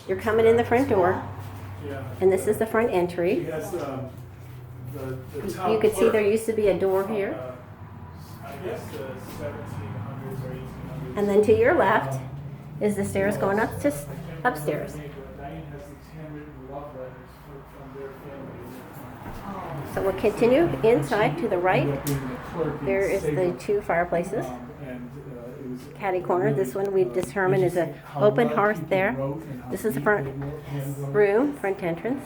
You're coming in the front door, and this is the front entry. You could see there used to be a door here. And then to your left is the stairs going up to upstairs. So we'll continue inside to the right. There is the two fireplaces. Caddy corner. This one we've determined is an open hearth there. This is the front room, front entrance.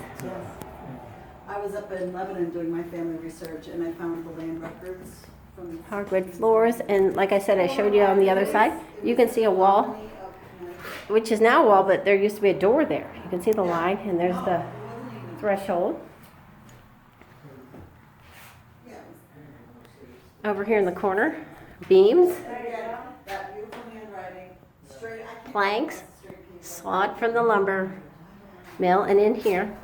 I was up in Lebanon doing my family research, and I found the land records from Hardwood floors, and like I said, I showed you on the other side. You can see a wall, which is now a wall, but there used to be a door there. You can see the line, and there's the threshold. Over here in the corner, beams, planks, sawed from the lumber mill, and in here,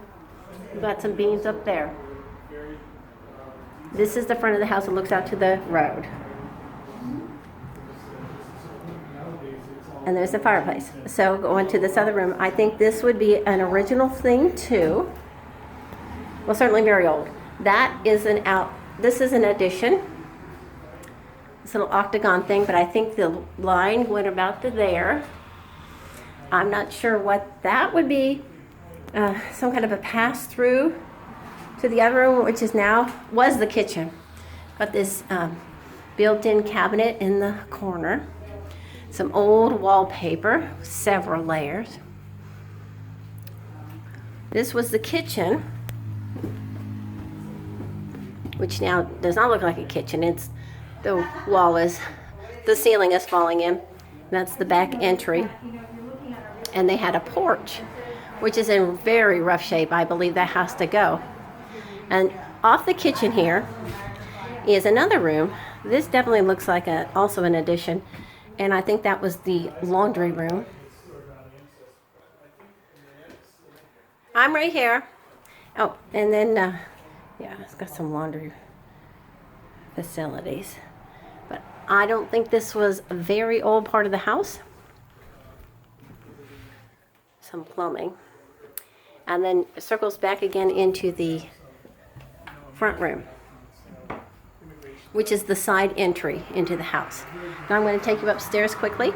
we've got some beams up there. This is the front of the house that looks out to the road. And there's the fireplace. So going to this other room, I think this would be an original thing too. Well, certainly very old. That is this is an addition. This little octagon thing, but I think the line went about to there. I'm not sure what that would be. Some kind of a pass-through to the other room, which was the kitchen. Got this built-in cabinet in the corner. Some old wallpaper, several layers. This was the kitchen, which now does not look like a kitchen. The ceiling is falling in. That's the back entry. And they had a porch, which is in very rough shape. I believe that has to go. And off the kitchen here is another room. This definitely looks like also an addition. And I think that was the laundry room. I'm right here. Oh, and then, it's got some laundry facilities. But I don't think this was a very old part of the house. Some plumbing. And then it circles back again into the front room, which is the side entry into the house. Now I'm going to take you upstairs quickly.